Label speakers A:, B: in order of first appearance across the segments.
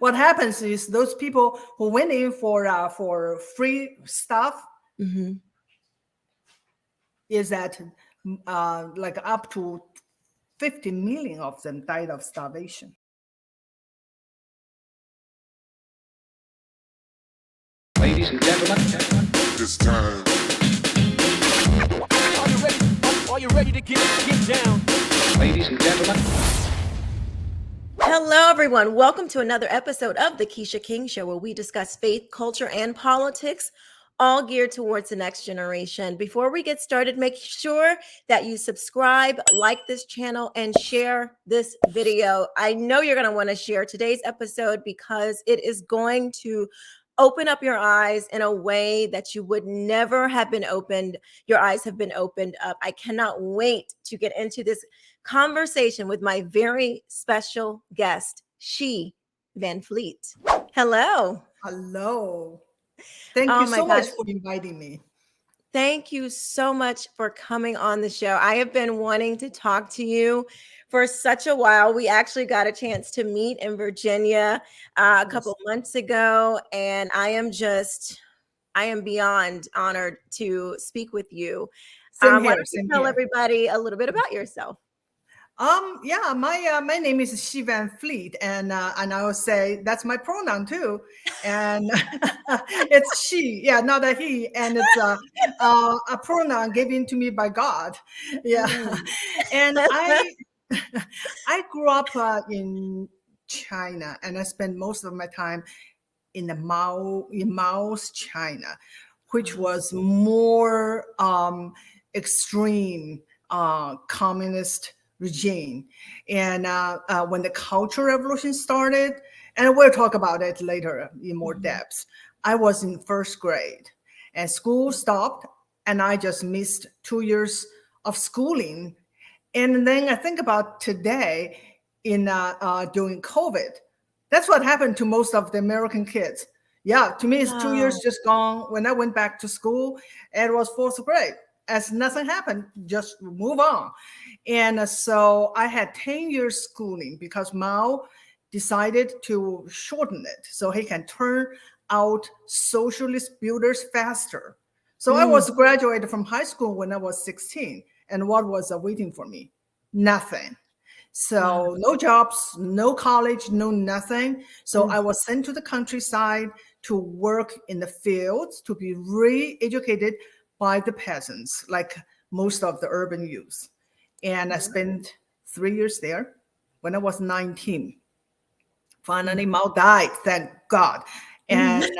A: what happens is those people who went in for free stuff is that like up to 50 million of them died of starvation.
B: Ladies and gentlemen,
C: This time.
D: Are you ready to get down?
B: ladies and gentlemen.
E: Hello, everyone. Welcome to another episode of The Quisha King Show, where we discuss faith, culture, and politics, all geared towards the next generation. Before we get started, make sure that you subscribe, like this channel, and share this video. I know you're going to want to share today's episode because it is going to open up your eyes in a way that you would never have been opened. Your eyes have been opened up. I cannot wait to get into this conversation with my very special guest, She Van Fleet. Hello.
A: Hello. Thank
E: Oh
A: you
E: my
A: so much
E: gosh.
A: for inviting me.
E: Thank you so much for coming on the show. I have been wanting to talk to you for such a while. We actually got a chance to meet in Virginia a couple months ago, and I am beyond honored to speak with you.
A: Same
E: Why
A: here,
E: don't you
A: same
E: tell
A: here.
E: everybody a little bit about yourself?
A: Yeah, my name is She Van Fleet, and I will say that's my pronoun too, and it's she, yeah, not a he, and it's a pronoun given to me by God, yeah, and I grew up in China, and I spent most of my time in Mao's China, which was more extreme communist regime. And when the Cultural Revolution started, and we'll talk about it later in more depth, I was in first grade and school stopped, and I just missed 2 years of schooling. And then I think about today in during COVID, that's what happened to most of the American kids. Yeah, to me, it's 2 years just gone. When I went back to school, it was fourth grade. As nothing happened, just move on. And so I had 10 years schooling because Mao decided to shorten it so he can turn out socialist builders faster. So I was graduated from high school when I was 16. And what was waiting for me? Nothing. So no jobs, no college, no nothing. So I was sent to the countryside to work in the fields, to be re-educated by the peasants, like most of the urban youth. And I spent 3 years there. When I was 19, finally Mao died, thank God. And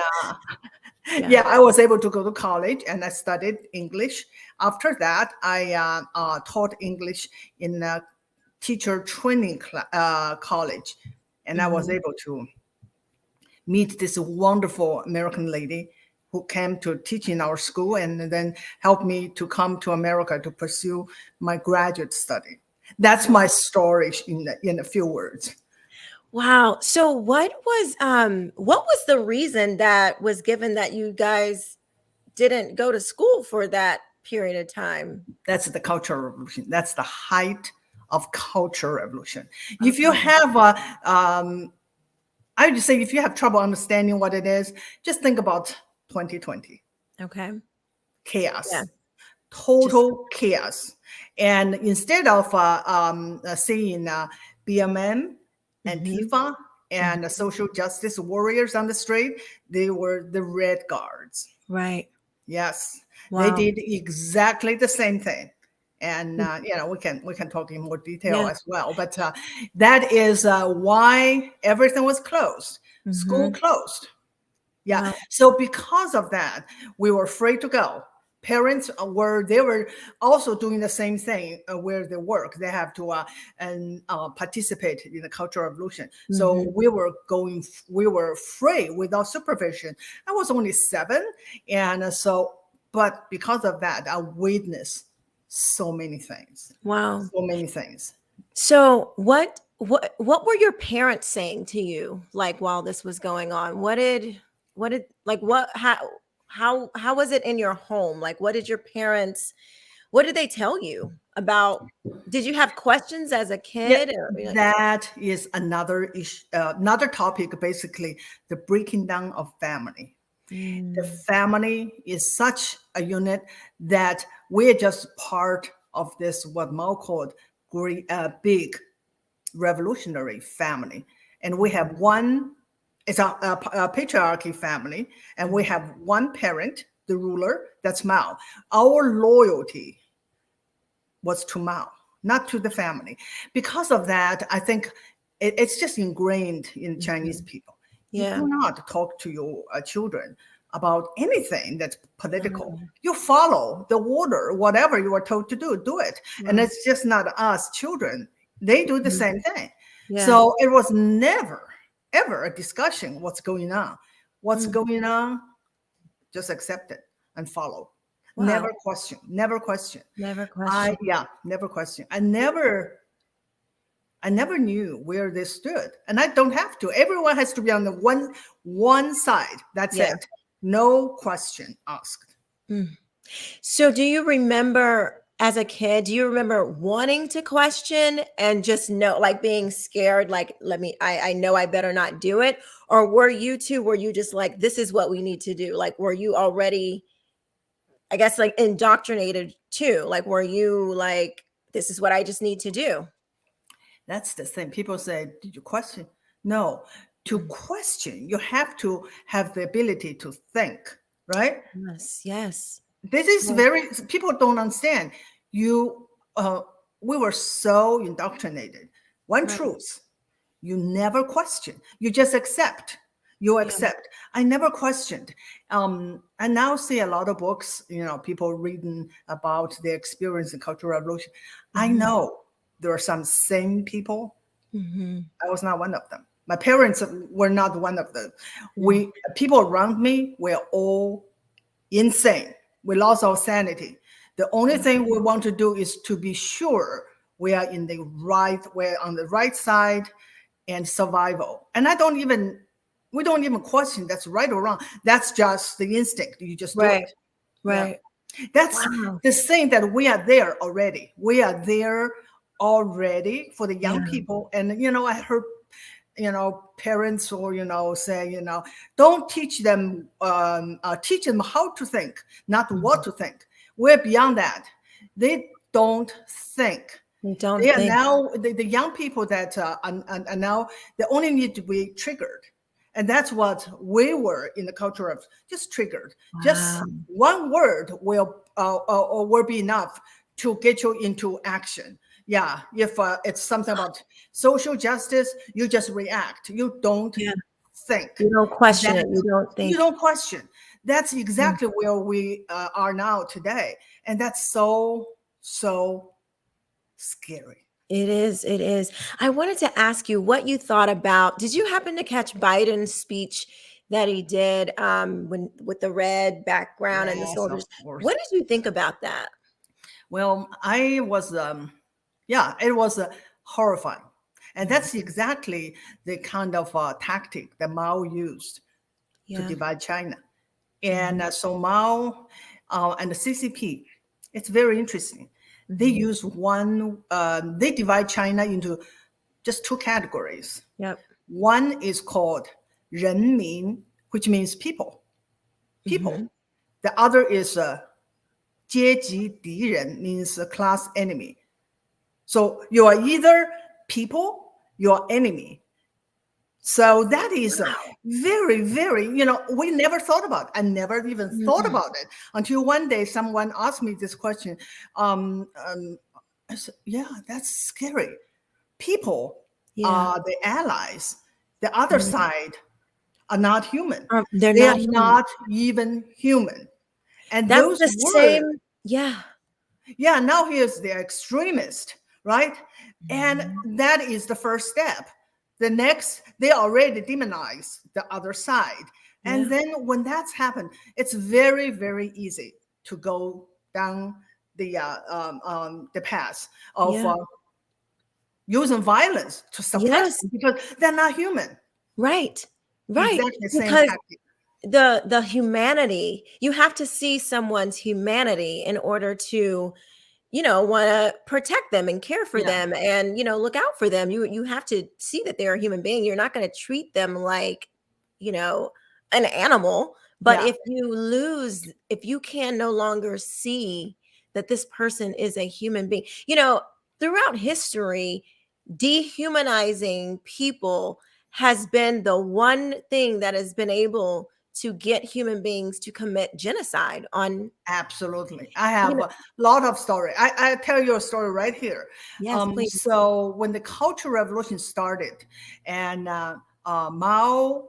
A: yeah, I was able to go to college and I studied English. After that, I taught English in a teacher training college. And I was able to meet this wonderful American lady who came to teach in our school and then helped me to come to America to pursue my graduate study. That's my story in a few words.
E: Wow. So what was the reason that was given that you guys didn't go to school for that period of time?
A: That's the Cultural Revolution. That's the height of Cultural Revolution. If you have I would say if you have trouble understanding what it is, just think about 2020.
E: Okay.
A: Chaos.
E: Yeah.
A: Total chaos. And instead of seeing BMM, Antifa, and social justice warriors on the street, they were the Red Guards.
E: Right.
A: Yes.
E: Wow.
A: They did exactly the same thing. And we can talk in more detail as well. But that is why everything was closed. School closed. Yeah.
E: Wow.
A: So because of that, we were afraid to go. Parents they were also doing the same thing where they work. They have to participate in the Cultural Revolution. So we were free without supervision. I was only 7, and but because of that, I witnessed so many things.
E: Wow.
A: So many things.
E: So what were your parents saying to you, like, while this was going on? How was it in your home? Like, what did they tell you? about, did you have questions as a
A: Yeah,
E: kid? Or,
A: that is another issue, another topic. Basically, the breaking down of family. The
E: Mm,
A: family is such a unit that we're just part of this what Mao called great, big revolutionary family, and we have one. It's a patriarchy family, and we have one parent, the ruler. That's Mao. Our loyalty was to Mao, not to the family. Because of that, I think it's just ingrained in Chinese people. You
E: yeah.
A: do not talk to your children about anything that's political.
E: Oh,
A: You follow the order, whatever you are told to do it. And
E: wow.
A: it's just not us children. They do the
E: Mhm.
A: same thing.
E: Yeah.
A: So it was never, ever a discussion what's going on. What's
E: Mm,
A: going on, just accept it and follow.
E: wow.
A: Never question, never question.
E: Never question.
A: Never question. I never knew where they stood, and I don't have to. Everyone has to be on the one side. That's
E: Yeah.
A: it. No question asked.
E: Mm. So do you remember as a kid, do you remember wanting to question and just know, like being scared, like, I know I better not do it? Or were you just like, this is what we need to do? Like, were you already, I guess, like indoctrinated too? Like, were you like, this is what I just need to do?
A: That's the thing. People say, "Did you question?" No. To
E: Mm.
A: question, you have to have the ability to think, right?
E: Yes, yes.
A: This is
E: Yes.
A: very, people don't understand. You, we were so indoctrinated. One
E: Right.
A: truth, you never question. You just accept. You
E: Yeah.
A: accept. I never questioned. I now see a lot of books, people reading about their experience in Cultural Revolution. I
E: Mhm.
A: know there are some sane people.
E: Mhm.
A: I was not one of them. My parents were not one of them.
E: Mm.
A: People around me were all insane. We lost our sanity. The only thing we want to do is to be sure we're on the right side and survival. And we don't even question that's right or wrong. That's just the instinct. You just do
E: Right.
A: it. Yeah.
E: Right.
A: That's
E: Wow.
A: the thing that we are there already. We are there already for the young
E: Yeah.
A: people. And, I heard parents or say don't teach them teach them how to think, not what
E: Mhm.
A: to think. We're beyond that. They don't think.
E: You don't
A: They are
E: think.
A: now the young people that are now, they only need to be triggered, and that's what we were in the culture of, just triggered. Just
E: Wow.
A: one word will be enough to get you into action. Yeah, if it's something about social justice, you just react. You don't
E: Yeah.
A: think.
E: You don't question
A: That
E: it. You don't
A: you
E: think.
A: don't question. That's
E: Mm.
A: exactly where we are now today, and that's so scary.
E: It is. It is. I wanted to ask you what you thought about. Did you happen to catch Biden's speech that he did when with the red background and the
A: Yes, of
E: soldiers?
A: course.
E: What did you think about that?
A: Well, I was, yeah, it was horrifying. And
E: Mhm.
A: that's exactly the kind of tactic that Mao used to
E: Yeah.
A: divide China. And
E: Mhm.
A: so Mao and the CCP, it's very interesting. They
E: Mhm.
A: use they divide China into just two categories.
E: Yep.
A: One is called 人民, which means people,
E: Mhm.
A: people. The other is 阶级敌人, means a class enemy. So you are either people, your enemy. So that is very, very, we never thought about it. I never even thought
E: Mhm.
A: about it until one day someone asked me this question. I said, yeah, that's scary. People
E: Yeah.
A: are the allies. The other
E: Mhm.
A: side are not human.
E: They're
A: They are
E: not human.
A: not even human. And
E: That's
A: those
E: the
A: words,
E: same. Yeah.
A: yeah, now here's the extremist, right? And
E: Mhm.
A: that is the first step. The next, they already demonize the other side. And
E: Yeah.
A: then when that's happened, it's very, very easy to go down the path of
E: Yeah.
A: using violence to suppress
E: Yes.
A: them because they're not human.
E: Right. Right.
A: Exactly the same
E: Because
A: tactic.
E: the humanity, you have to see someone's humanity in order to want to protect them and care for
A: Yeah.
E: them and, look out for them. You have to see that they're a human being. You're not going to treat them like, you know, an animal. But
A: Yeah.
E: if you can no longer see that this person is a human being, throughout history, dehumanizing people has been the one thing that has been able to get human beings to commit genocide on,
A: Absolutely. I
E: you
A: have
E: know,
A: a lot of story. I tell you a story right here.
E: yes, please.
A: So when the Cultural Revolution started, and Mao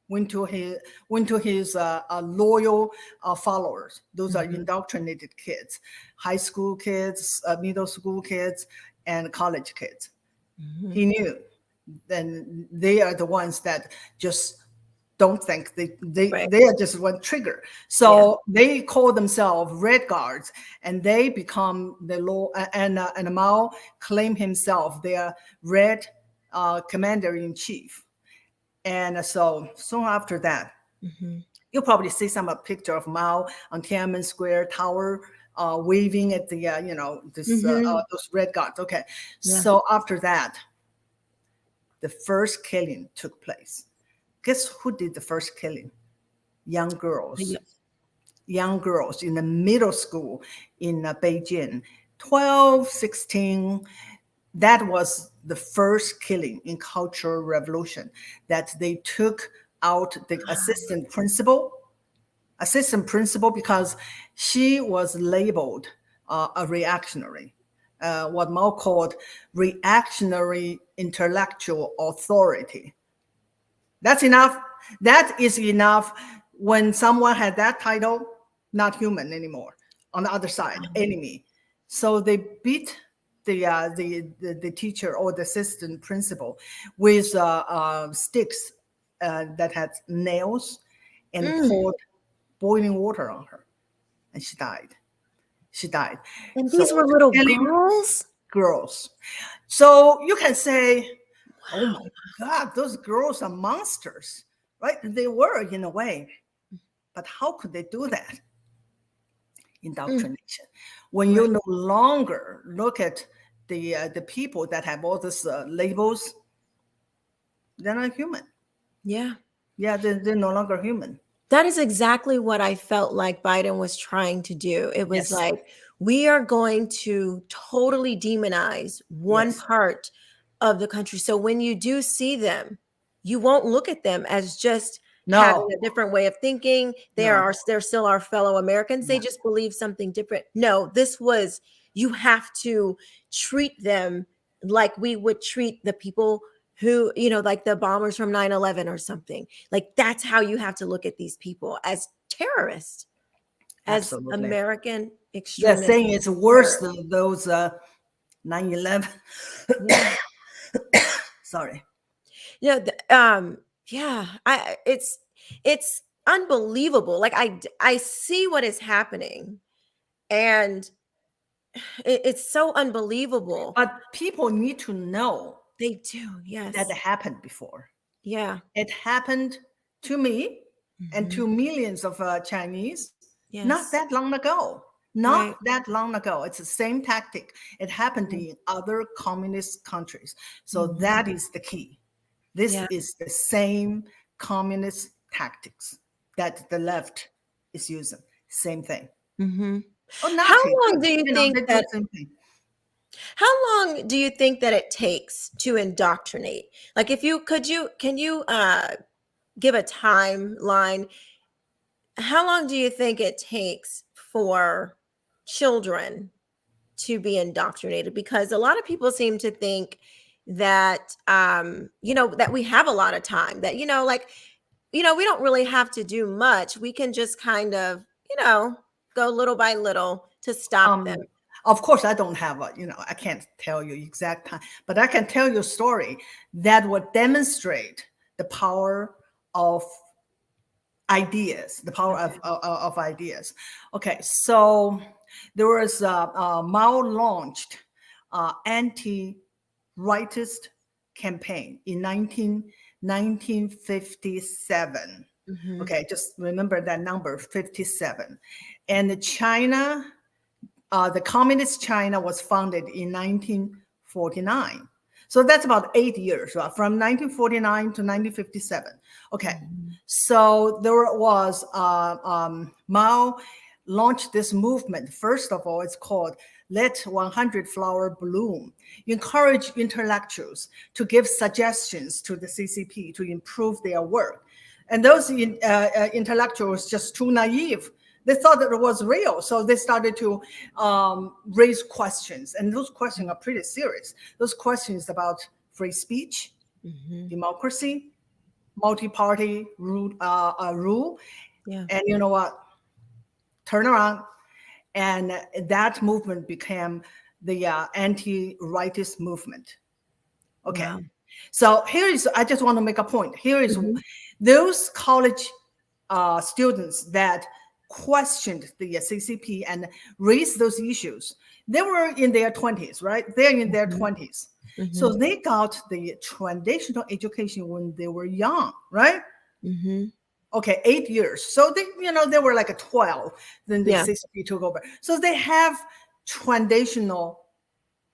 A: went to his loyal followers. Those are
E: Mhm.
A: indoctrinated kids, high school kids, middle school kids, and college kids.
E: Mhm.
A: He knew then they are the ones that just don't think
E: Right.
A: they are just one trigger.
E: Yeah.
A: So they call themselves Red Guards, and they become the law. And Mao claim himself their Red Commander in Chief. And so soon after that,
E: Mhm.
A: you'll probably see some picture of Mao on Tiananmen Square Tower, waving at the this
E: Mhm.
A: those Red Guards. Okay,
E: Yeah.
A: so after that, the first killing took place. Guess who did the first killing? Young girls.
E: Yeah.
A: Young girls in the middle school in Beijing, 12, 16. That was the first killing in Cultural Revolution, that they took out the assistant principal because she was labeled a reactionary, what Mao called reactionary intellectual authority. That's enough. That is enough. When someone had that title, not human anymore. On the other side, enemy. So they beat the teacher or the assistant principal with sticks that had nails, and
E: Mm.
A: poured boiling water on her, and she died. She died.
E: And
A: So
E: these were little
A: killing
E: girls?
A: girls. So you can say, oh
E: Wow.
A: my God, those girls are monsters, right? They were in a way, but how could they do that?
E: Mm.
A: Indoctrination. When you
E: Right.
A: no longer look at the people that have all these labels, they're not human.
E: Yeah.
A: Yeah, they're no longer human.
E: That is exactly what I felt like Biden was trying to do. It was
A: Yes,
E: like, we are going to totally demonize one
A: yes.
E: part of the country. So when you do see them, you won't look at them as just having
A: No,
E: a different way of thinking.
A: no,
E: They're still our fellow Americans. They
A: no.
E: just believe something different. No, this was, you have to treat them like we would treat the people who, like the bombers from 9/11 or something. Like, that's how you have to look at these people, as terrorists, as
A: Absolutely.
E: American
A: They're
E: extremist
A: saying it's worse
E: terrorists.
A: than those 9/11.
E: Yeah.
A: Sorry.
E: Yeah, it's unbelievable. Like, I see what is happening, and it's so unbelievable.
A: But people need to know
E: They do.
A: that it
E: Yes.
A: happened before.
E: Yeah.
A: It happened to me and
E: Mhm.
A: to millions of Chinese not
E: Yes.
A: that long ago. Not
E: Right.
A: that long ago. It's the same tactic. It happened
E: Yeah.
A: in other communist countries. So
E: Mhm.
A: that is the key. This
E: Yeah.
A: is the same communist tactics that the left is using. Same thing.
E: Mhm.
A: Or
E: How
A: Nazi
E: long
A: too.
E: do you
A: They
E: think
A: do the
E: that
A: same thing.
E: How long do you think that it takes to indoctrinate? Like, if you could you can you give a timeline? How long do you think it takes for children to be indoctrinated? Because a lot of people seem to think that that we have a lot of time, that like, we don't really have to do much. We can just kind of, go little by little to stop them.
A: Um, of course, I don't have I can't tell you exact time, but I can tell you a story that would demonstrate the power of ideas, the power
E: Okay.
A: of ideas. Okay, so there was Mao launched anti-rightist campaign in 1957.
E: Mhm.
A: Okay, just remember that number 57. And China the communist China was founded in 1949. So that's about 8 years, right? From 1949 to 1957. Okay, so there was Mao launched this movement. First of all, it's called Let 100 Flower Bloom. Encourage intellectuals to give suggestions to the CCP to improve their work. And those intellectuals just too naive. They thought that it was real. So they started to raise questions. And those questions are pretty serious. Those questions about free speech, democracy, multi-party rule.
E: Yeah.
A: And you know what? Turn around. And that movement became the anti-rightist movement. Okay.
E: Wow.
A: So I just want to make a point. Here is those college students that questioned the CCP and raised those issues. They were in their 20s, right? They're in their 20s. So they got the traditional education when they were young, right? Okay, 8 years. So they were like a 12. Then the CCP took over. So they have traditional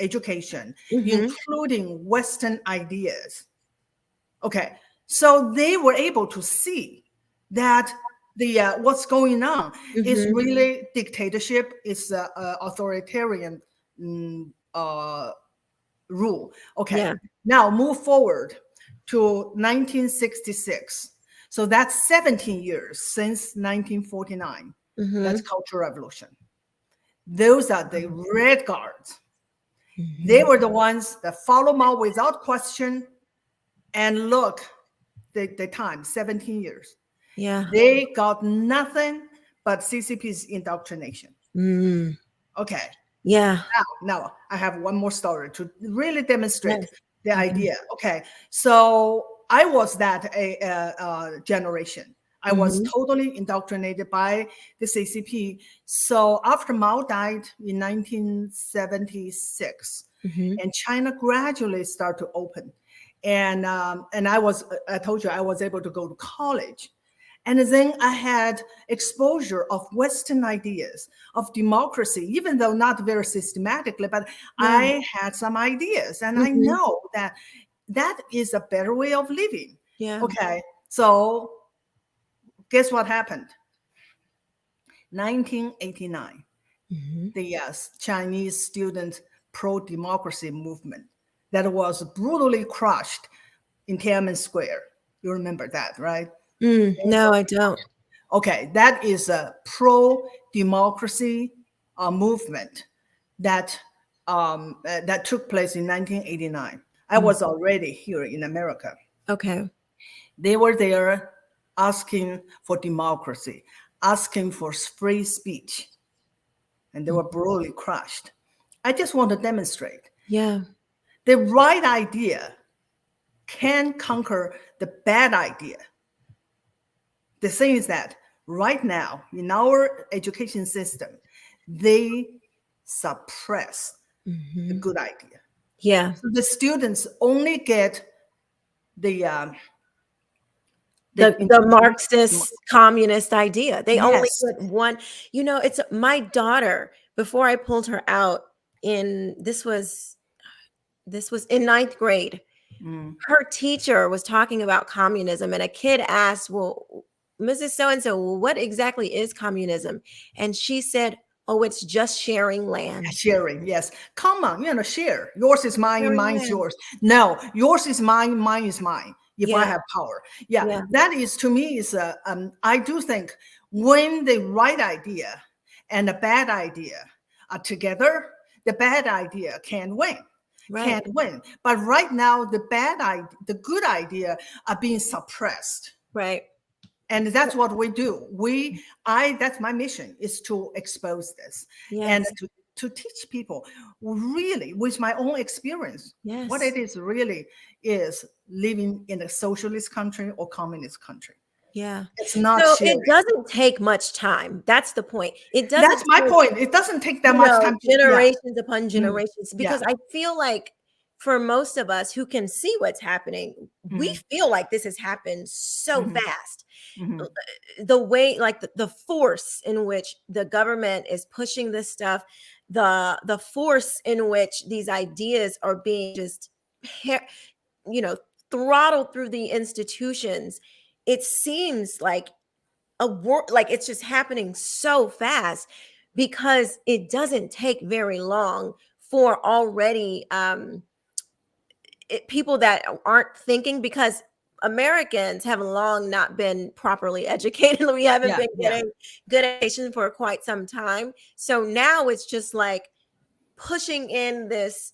A: education, including Western ideas. Okay, so they were able to see that the what's going on is really dictatorship, is authoritarian rule. Okay, now move forward to 1966. So that's 17 years since 1949. That's Cultural Revolution. Those are the Red Guards. They were the ones that follow Mao without question. And look, the time, 17 years.
E: Yeah.
A: They got nothing but CCP's indoctrination. Okay.
E: Yeah.
A: Now I have one more story to really demonstrate the idea. Okay. So I was that generation. I was totally indoctrinated by the CCP. So after Mao died in 1976, and China gradually started to open, and I told you I was able to go to college. And then I had exposure of Western ideas of democracy, even though not very systematically, but I had some ideas. And I know that that is a better way of living.
E: Yeah.
A: Okay. So guess what happened? 1989, the Chinese student pro-democracy movement that was brutally crushed in Tiananmen Square. You remember that, right?
E: No, I don't.
A: Okay, that is a pro-democracy movement that that took place in 1989. I was already here in America.
E: Okay.
A: They were there asking for democracy, asking for free speech, and they were brutally crushed. I just want to demonstrate
E: Yeah.
A: the right idea can conquer the bad idea. The thing is that right now in our education system, they suppress the good idea.
E: Yeah.
A: So the students only get the
E: The Marxist communist idea. They only
A: Yes.
E: put one, it's my daughter, before I pulled her out this was in ninth grade. Her teacher was talking about communism, and a kid asked, well, Mrs. So-and-so, what exactly is communism? And she said, oh, it's just sharing land.
A: Sharing, yes. Come on, share. Yours is mine,
E: Sharing
A: mine is
E: land.
A: yours. No, yours is mine, mine is mine. If I
E: Yeah.
A: have power, that is, to me, is I do think when the right idea and the bad idea are together, the bad idea can win.
E: Right.
A: Can't win. But right now, the good idea are being suppressed.
E: Right.
A: And that's what we do. That's my mission, is to expose this and
E: Yes.
A: to teach people really with my own experience what it is really is living in a socialist country or communist country.
E: Yeah.
A: It's not
E: So
A: sharing.
E: it doesn't take much time. That's the point. It doesn't.
A: That's my point. It doesn't take that much time.
E: Generations upon generations,
A: Yeah.
E: because I feel like for most of us who can see what's happening, we feel like this has happened so fast. The way, like the force in which the government is pushing this stuff, the force in which these ideas are being just, you know, throttled through the institutions, it seems like a war, like it's just happening so fast, because it doesn't take very long for already people that aren't thinking, because Americans have long not been properly educated. We haven't
A: Yeah,
E: been
A: yeah.
E: getting good education for quite some time. So now it's just like pushing in this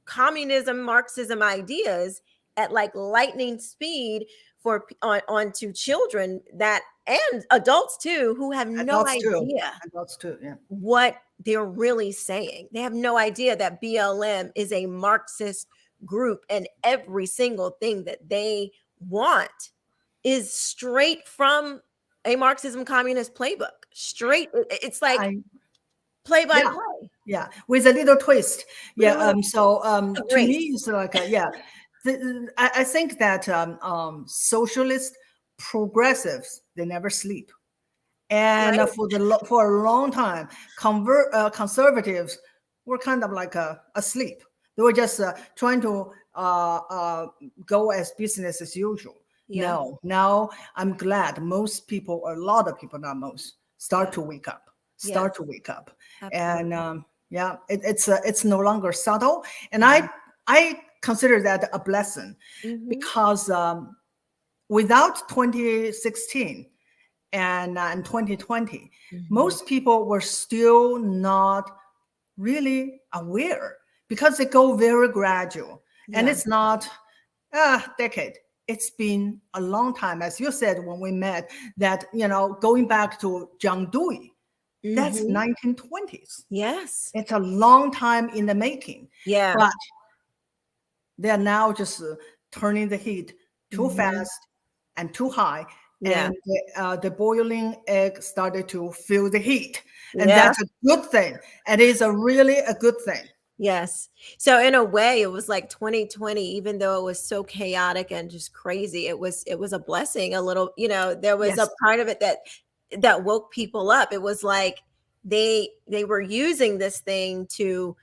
E: communism, Marxism ideas at like lightning speed for onto children, that and adults too, who have no
A: Adults too.
E: idea
A: Adults too. Yeah.
E: what they're really saying. They have no idea that BLM is a Marxist group, and every single thing that they want is straight from a Marxism communist playbook. Straight, it's like
A: I
E: play by
A: yeah.
E: play.
A: Yeah, with a little twist.
E: With a
A: Yeah.
E: little
A: So to me,
E: grace.
A: it's like yeah. I think that socialist progressives, they never sleep, and
E: Right?
A: for a long time, conservatives were kind of like asleep. They were just trying to go as business as usual.
E: Yeah.
A: No, now I'm glad most people, a lot of people, not most, start
E: Yeah.
A: to wake up.
E: Yes.
A: Start to wake up,
E: Absolutely.
A: and yeah, it's no longer subtle, and
E: Mhm.
A: I consider that a blessing,
E: Mhm.
A: because without 2016 and 2020,
E: Mhm.
A: most people were still not really aware, because they go very gradual, and
E: Yeah.
A: it's not a decade. It's been a long time, as you said when we met, that going back to John Dewey, that's
E: Mhm.
A: 1920s.
E: Yes.
A: It's a long time in the making,
E: Yeah.
A: but they're now just turning the heat too
E: Mhm.
A: fast and too high,
E: Yeah.
A: and the boiling egg started to feel the heat, and
E: Yeah.
A: that's a good thing. And it's a really a good thing.
E: Yes. So in a way, it was like 2020, even though it was so chaotic and just crazy, it was a blessing. A little, there was
A: Yes,
E: a part of it that woke people up. It was like they were using this thing to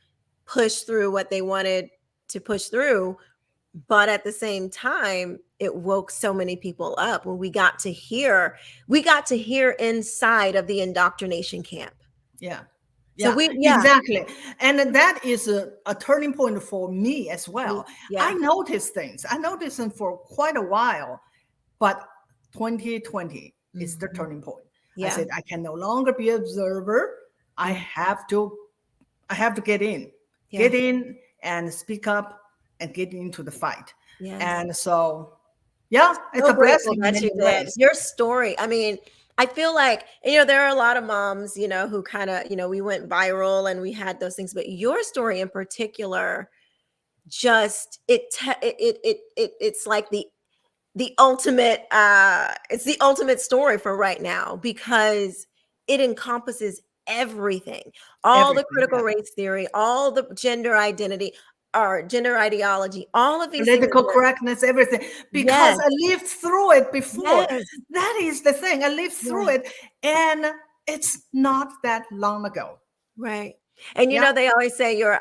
E: push through what they wanted to push through, but at the same time, it woke so many people up when we got to hear inside of the indoctrination camp.
A: yeah,
E: So
A: yeah,
E: yeah.
A: exactly. And that is a turning point for me as well. I
E: Yeah.
A: noticed things. I noticed them for quite a while, but 2020 is the
E: Mhm.
A: turning point. I
E: Yeah.
A: said I can no longer be observer. I
E: Yeah.
A: have to I have to
E: Yeah.
A: get in and speak up and get into the fight.
E: Yes.
A: And so, yeah, it's
E: So
A: a
E: grateful
A: blessing in
E: that
A: many
E: you did.
A: ways.
E: Your story, I mean, I feel like, there are a lot of moms, who kind of, we went viral and we had those things, but your story in particular, just it's like the ultimate story for right now, because it encompasses everything, all the
A: Everything,
E: critical
A: yeah.
E: race theory, all the gender identity or gender ideology, all of these things
A: Political
E: that,
A: correctness, everything. Because
E: yes,
A: I lived through it before.
E: yes,
A: That is the thing. I lived through
E: yeah.
A: it, and it's not that long ago.
E: Right. And
A: Yeah.
E: they always say your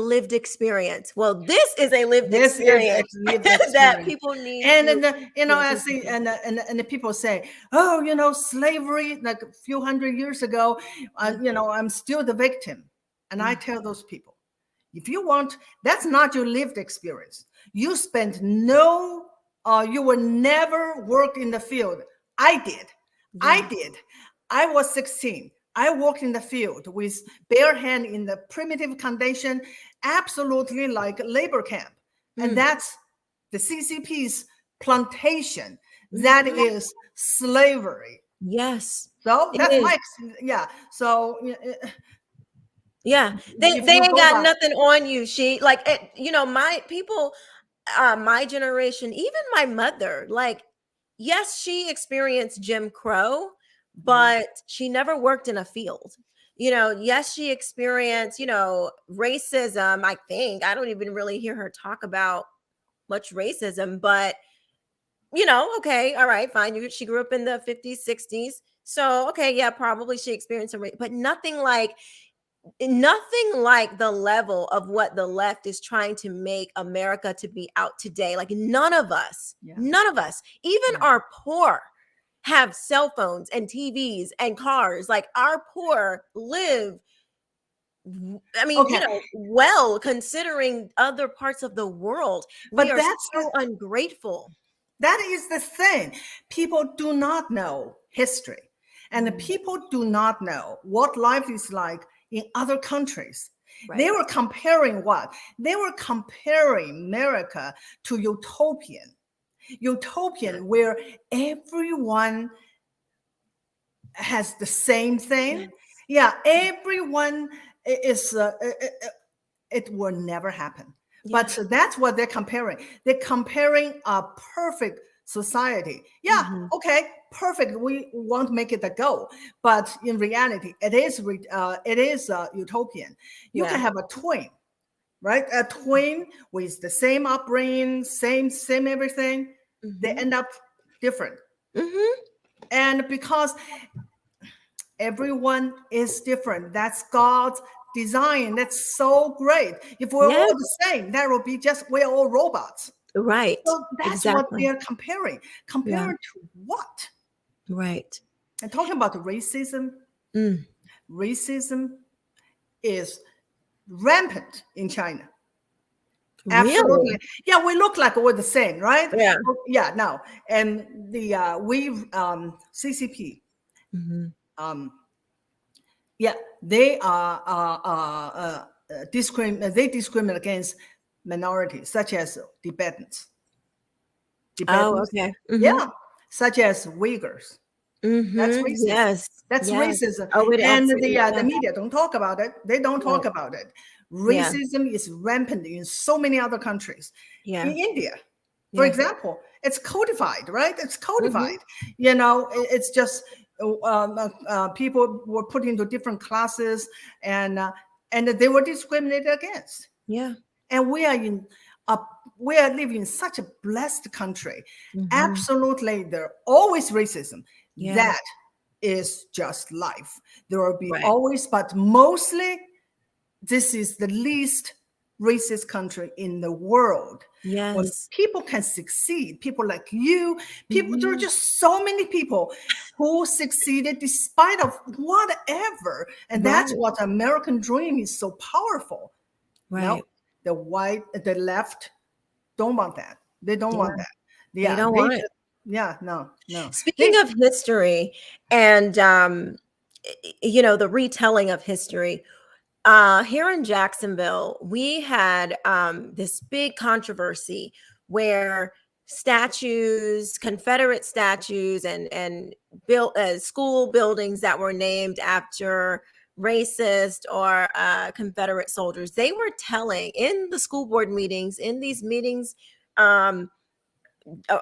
E: lived experience. Well, this is a lived
A: This is
E: experience
A: lived
E: that
A: experience.
E: people need
A: And
E: to
A: then
E: pay
A: I
E: attention
A: see,
E: to.
A: and the people say, oh, slavery like a few hundred years ago,
E: Yeah.
A: I'm still the victim. And I
E: Mm.
A: tell those people, if you want, that's not your lived experience. You spent no, you were never worked in the field. I did. I
E: Yeah.
A: did. I was 16. I worked in the field with bare hand in the primitive condition, absolutely like labor camp. And
E: Mm.
A: that's the CCP's plantation. That
E: Mhm.
A: is slavery.
E: Yes,
A: So
E: it
A: that's
E: is.
A: my, yeah. So
E: Yeah.
A: if
E: They
A: you
E: ain't
A: go
E: got
A: by,
E: nothing on you. She like my people, my generation, even my mother, like, yes, she experienced Jim Crow,
A: Mhm.
E: but she never worked in a field. Yes, she experienced, racism. I think I don't even really hear her talk about much racism, but okay, all right, fine. She grew up in the 50s, 60s. So, okay, yeah, probably she experienced a rape, but nothing like the level of what the left is trying to make America to be out today. Like none of us,
A: Yeah.
E: even
A: Yeah.
E: our poor have cell phones and TVs and cars. Like our poor live,
A: Okay.
E: well, considering other parts of the world. We
A: But
E: are
A: that's
E: so ungrateful.
A: that is the thing. People do not know history, and the people do not know what life is like in other countries. They
E: Right.
A: were comparing what? They were comparing America to utopian where everyone has the same thing.
E: Yes.
A: Yeah, everyone is. It will never happen.
E: Yeah.
A: But that's what they're comparing. They're comparing a perfect society. Yeah,
E: Mhm.
A: okay, perfect. We want to make it a goal, but in reality, it is utopian. You
E: Yeah.
A: can have a twin, right? A twin with the same upbringing, same everything. They
E: Mhm.
A: end up different,
E: Mhm.
A: and because everyone is different. That's God's design. That's so great. If we're
E: Yeah.
A: all the same, that will be just we're all robots.
E: Right.
A: So that's what
E: Exactly.
A: they're comparing.
E: Yeah.
A: Comparing to what?
E: Right.
A: And talking about racism,
E: Mm.
A: racism is rampant in China. Absolutely.
E: Really?
A: Yeah, we look like we're the same, right?
E: Yeah.
A: Yeah, no. And the CCP,
E: Mhm.
A: um, yeah, they are they discriminate against minorities such as Tibetans.
E: Oh,
A: Tibetans,
E: okay. Mhm.
A: yeah, such as Uyghurs. That's
E: Mhm.
A: racism.
E: Yes.
A: That's
E: Yes.
A: racism.
E: Oh, it
A: And
E: absolutely
A: the
E: is.
A: media don't talk about it. They don't talk
E: Right.
A: about it.
E: Yeah.
A: Racism is rampant in so many other countries.
E: Yeah.
A: In India, for
E: Yeah.
A: example, it's codified, right? It's
E: Mhm.
A: codified. It's just people were put into different classes, and and they were discriminated against.
E: Yeah.
A: And a we are living in such a blessed country.
E: Mhm.
A: Absolutely, there always racism.
E: Yeah.
A: That is just life. There will be
E: Right.
A: always, but mostly, this is the least racist country in the world. When
E: Yes.
A: people can succeed, people like you, there are
E: Mhm.
A: just so many people who succeeded despite of whatever. And that's
E: Right.
A: what American dream is so powerful. No,
E: Right.
A: the left don't want that. They don't want
E: Yeah.
A: that.
E: They
A: Yeah,
E: don't
A: they
E: want it.
A: just, yeah, no, no.
E: Speaking
A: They
E: of history and the retelling of history, here in Jacksonville, we had this big controversy where statues, Confederate statues, and built school buildings that were named after racist or Confederate soldiers, they were telling in the school board meetings, in these meetings um,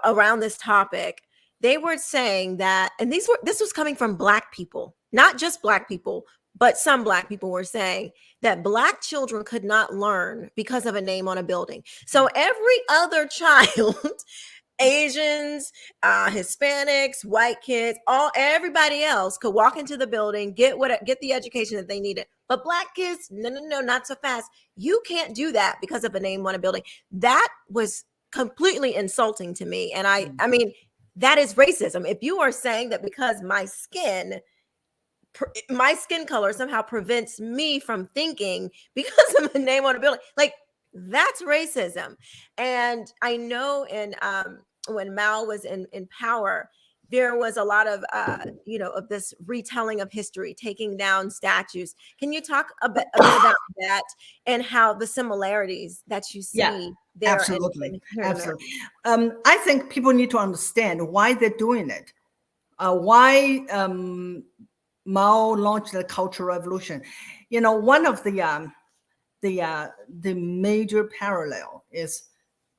E: around this topic, they were saying that, and this was coming from Black people, not just Black people, but some Black people were saying that Black children could not learn because of a name on a building. So every other child, Asians, Hispanics, white kids, everybody else could walk into the building, get the education that they needed. But Black kids, no, not so fast. You can't do that because of a name on a building. That was completely insulting to me. And I mean, that is racism. If you are saying that because my skin color somehow prevents me from thinking because of a name on a building, like that's racism. And I know when Mao was in power, there was a lot of of this retelling of history, taking down statues. Can you talk a bit about that and how the similarities that you
A: Yeah,
E: see there
A: absolutely,
E: and here in America?
A: absolutely. I think people need to understand why they're doing it. Why Mao launched the Cultural Revolution. One of the major parallel is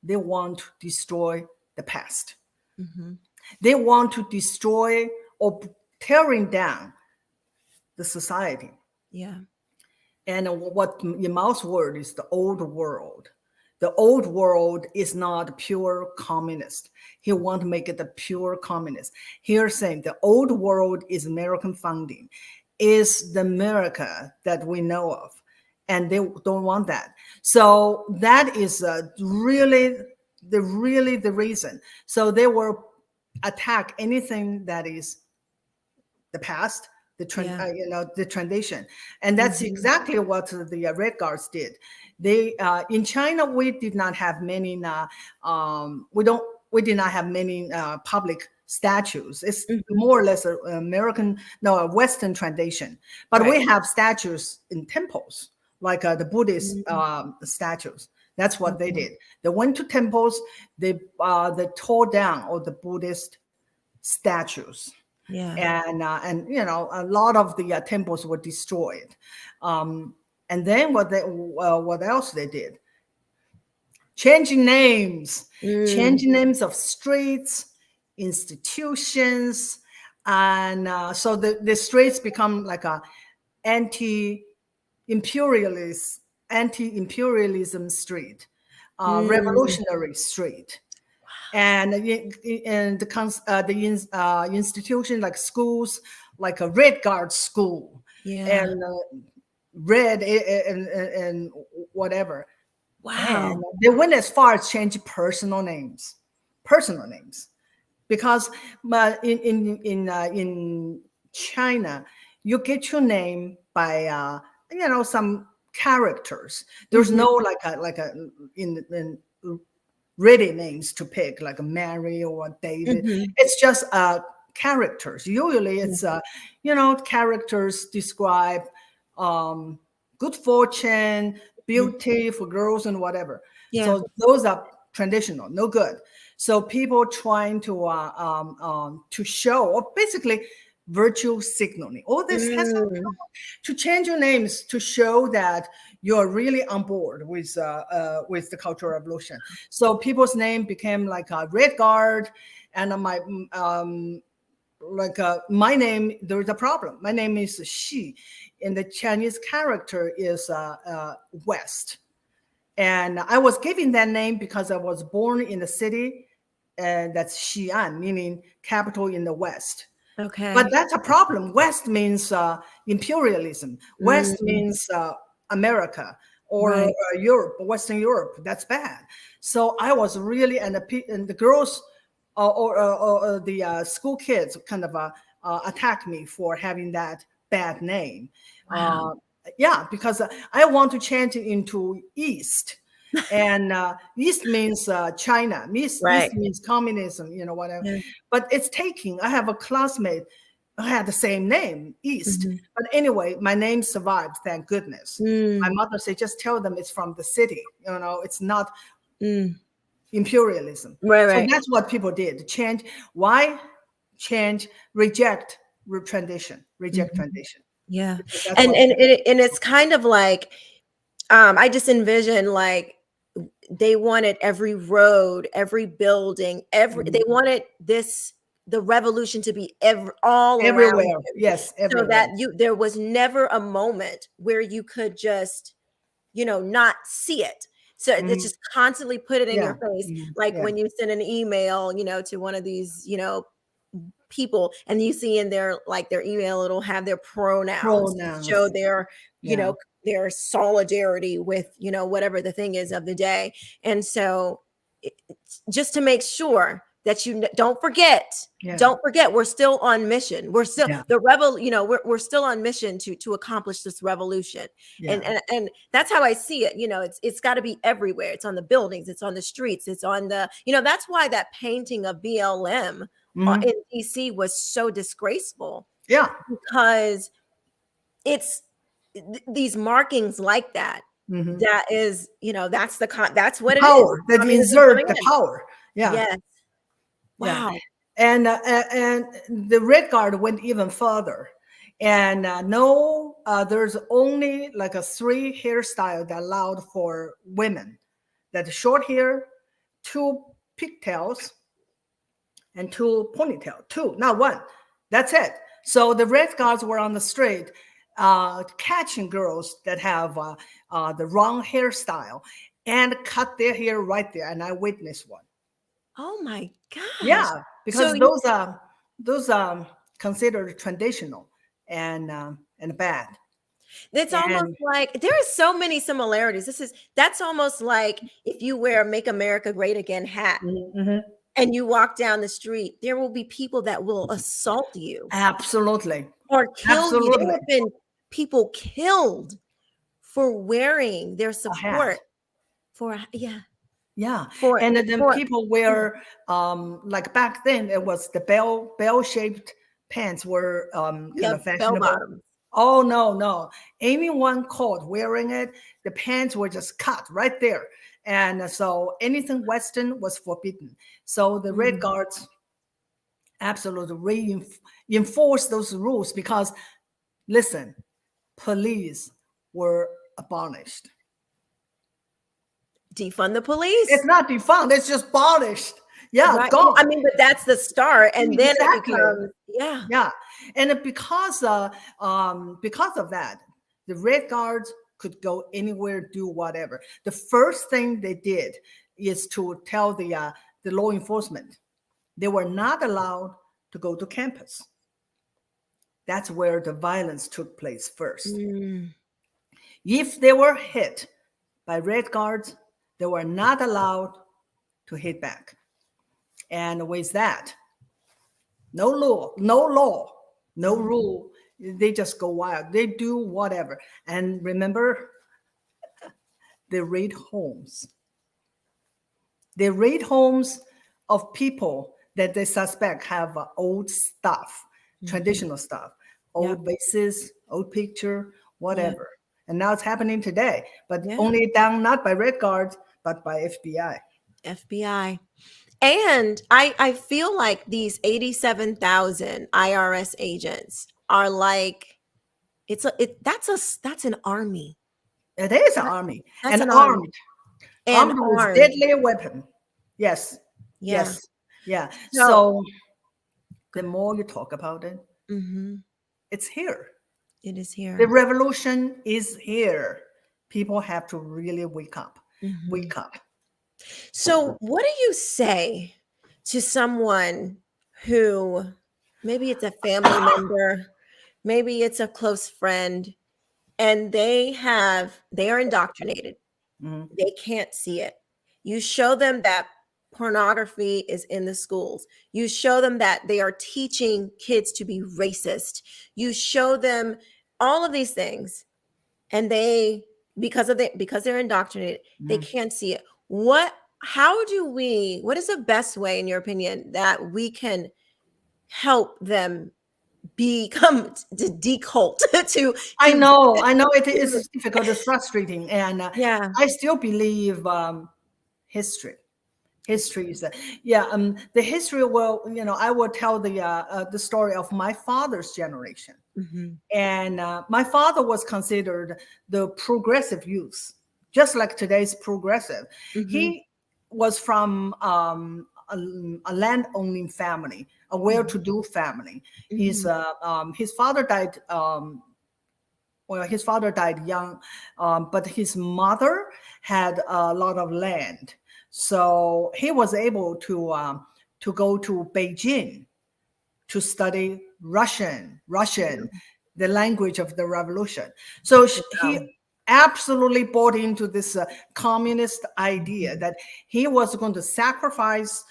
A: they want to destroy the past.
E: Hmm.
A: They want to destroy or tearing down the society.
E: Yeah.
A: And what in Mao's word is the old world. the old world is not pure communist. He want to make it a pure communist. Here saying the old world is American founding, is the America that we know of, and they don't want that. So that is really the reason. So they will attack anything that is the past, the the tradition, and that's exactly what the Red Guards did. They in China we did not have many. We did not have many public statues. It's more or less a Western tradition, but we have statues in temples, like the Buddhist statues. That's what they did. They went to temples. They tore down all the Buddhist statues. And a lot of the temples were destroyed. And then what else they did? Changing names of streets, institutions, and so the streets become like a anti-imperialism street, revolutionary street. And the institution like schools, like a Red Guard school, and red and whatever.
E: Wow.
A: And they went as far as change personal names, because in China you get your name by some characters. There's no like a in ready names to pick, like Mary or David. It's just characters. Usually it's characters describe good fortune, beauty for girls and whatever. So those are traditional, no good. So people trying to show, or basically virtue signaling. All this has to change your names to show that you're really on board with the Cultural Revolution. So people's name became like a Red Guard, and my name, there's a problem. My name is Xi, and the Chinese character is West. And I was given that name because I was born in the city, and that's Xi'an, meaning capital in the West.
E: Okay.
A: But that's a problem. West means imperialism. West means America or Europe, Western Europe. That's bad. So I was really, and the girls or the school kids kind of attacked me for having that bad name.
E: Wow.
A: Because I want to change it into East. And East means China. East means communism, whatever. But it's taking. I have a classmate who had the same name, East. But anyway, my name survived, thank goodness. My mother said, just tell them it's from the city. It's not imperialism. So that's what people did. Change. Why change? Reject tradition.
E: Yeah, and it's kind of like I just envision like they wanted every road, every building, they wanted the revolution to be all
A: everywhere.
E: Around
A: Yes, everywhere.
E: So that there was never a moment where you could just not see it. So it's just constantly put it in your face, like when you send an email to one of these people, and you see in their email, it'll have their pronouns. To show their their solidarity with whatever the thing is of the day. And so just to make sure that don't forget, we're still on mission. We're still we're still on mission to accomplish this revolution. And that's how I see it. It's got to be everywhere. It's on the buildings, it's on the streets, it's on the that's why that painting of BLM in DC was so disgraceful. Because it's these markings like that. That is, that's that's what
A: power,
E: it is.
A: That insert the power.
E: Yes. Wow.
A: And the Red Guard went even further. And there's only like a 3 hairstyle that allowed for women. That short hair, 2 pigtails, and 2 ponytail. 2, not 1. That's it. So the Red Guards were on the street catching girls that have the wrong hairstyle. and cut their hair right there. And I witnessed one.
E: Oh my gosh.
A: Yeah,
E: So
A: because those are considered traditional and bad.
E: it's almost
A: And
E: like there are so many similarities. That's almost like if you wear a Make America Great Again hat
A: Mhm.
E: and you walk down the street, there will be people that will assault you
A: Absolutely,
E: or kill you. There
A: absolutely,
E: have been people killed for wearing their
A: a hat.
E: support yeah,
A: Yeah,
E: for
A: and then
E: for
A: people
E: yeah,
A: wear like back then it was the bell shaped pants were kind
E: yeah,
A: of
E: bell
A: fashionable.
E: bottoms.
A: Oh no, no! Anyone caught wearing it, the pants were just cut right there, and so anything Western was forbidden. So the Red
E: Mm.
A: Guards absolutely reinforced those rules because, listen, police were abolished.
E: Defund the
A: It's
E: police.
A: not defunct; it's just abolished. Yeah,
E: Right. Well, I
A: gone.
E: mean, but that's the start, and then it
A: Exactly.
E: becomes, yeah.
A: Yeah, and because of that, the Red Guards could go anywhere, do whatever. The first thing they did is to tell the law enforcement they were not allowed to go to campus. That's where the violence took place first.
E: Mm.
A: If they were hit by Red Guards, they were not allowed to hit back. And with that, no rule. They just go wild. They do whatever. And remember, they raid homes. They raid homes of people that they suspect have old stuff,
E: Mhm.
A: traditional stuff,
E: Yep.
A: old vases, old picture,
E: Yeah.
A: whatever. And now it's happening today, but
E: Yeah.
A: only done not by Red Guards, but by FBI.
E: FBI. And I feel like these 87,000 IRS agents are like that's an army.
A: It is an
E: That,
A: army
E: that's
A: and
E: an army and
A: armed with
E: armed.
A: deadly weapon. Yes,
E: Yeah.
A: yes, yeah.
E: So,
A: So the more you talk about it,
E: mhm,
A: it's here.
E: it is
A: The
E: here.
A: revolution is here. People have to really wake up.
E: Mhm.
A: Wake up.
E: So, what do you say to someone who maybe it's a family member, maybe it's a close friend, and they are indoctrinated.
A: Mhm.
E: They can't see it. You show them that pornography is in the schools. You show them that they are teaching kids to be racist. You show them all of these things, and they because they're indoctrinated, they
A: Mhm.
E: can't see it. What is the best way in your opinion that we can help them become to decult
A: I know it is difficult, it's frustrating, and
E: yeah.
A: I still believe history. History is yeah. The history will, I will tell the story of my father's generation,
E: Mhm.
A: and my father was considered the progressive youth, just like today's progressive.
E: Mhm.
A: He was from a land-owning family, a
E: Mhm.
A: well-to-do family.
E: Mhm.
A: His father died. Well, his father died young, but his mother had a lot of land, so he was able to go to Beijing to study Russian, the language of the revolution. So
E: Wow.
A: he absolutely bought into this communist idea
E: Mhm.
A: that he was going to sacrifice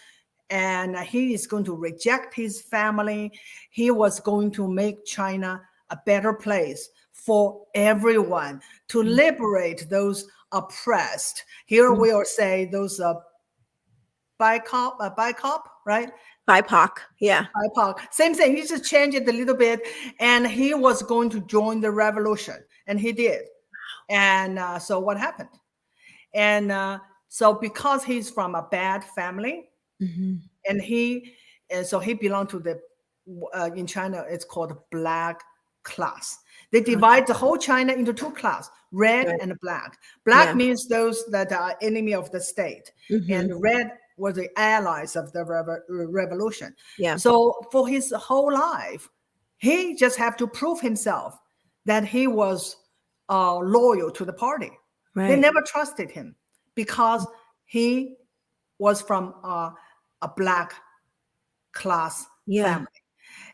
A: and he is going to reject his family. He was going to make China a better place for everyone, to
E: Mhm.
A: liberate those oppressed. Here
E: Mhm.
A: we will say those BICOP, right?
E: BIPOC. Yeah.
A: BIPOC. Same thing. He just changed it a little bit, and he was going to join the revolution, and he did. And so what happened? And so because he's from a bad family,
E: Mhm.
A: and so he belonged to the in China it's called black class. They
E: Okay.
A: divide the whole China into two classes, red
E: Right.
A: and black.
E: Yeah.
A: Black means those that are enemy of the state, and
E: Mhm.
A: red were the allies of the revolution.
E: Yeah.
A: So for his whole life, he just have to prove himself that he was loyal to the party. They
E: Right.
A: never trusted him because he was from a black class family.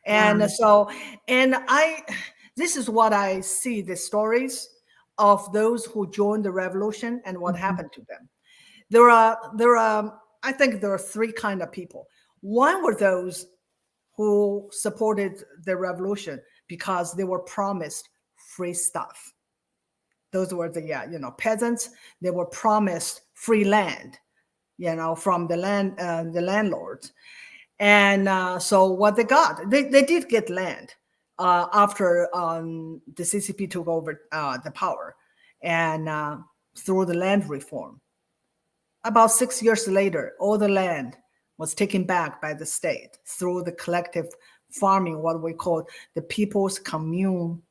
A: And so, and this is what I see the stories of those who joined the revolution and what happened to them. There are, I think there are three kind of people. One were those who supported the revolution because they were promised free stuff. Those were the, peasants. They were promised free land, from the landlords. And so what they got, they did get land after the CCP took over the power, and through the land reform. About 6 years later, all the land was taken back by the state through the collective farming, what we call the People's Commune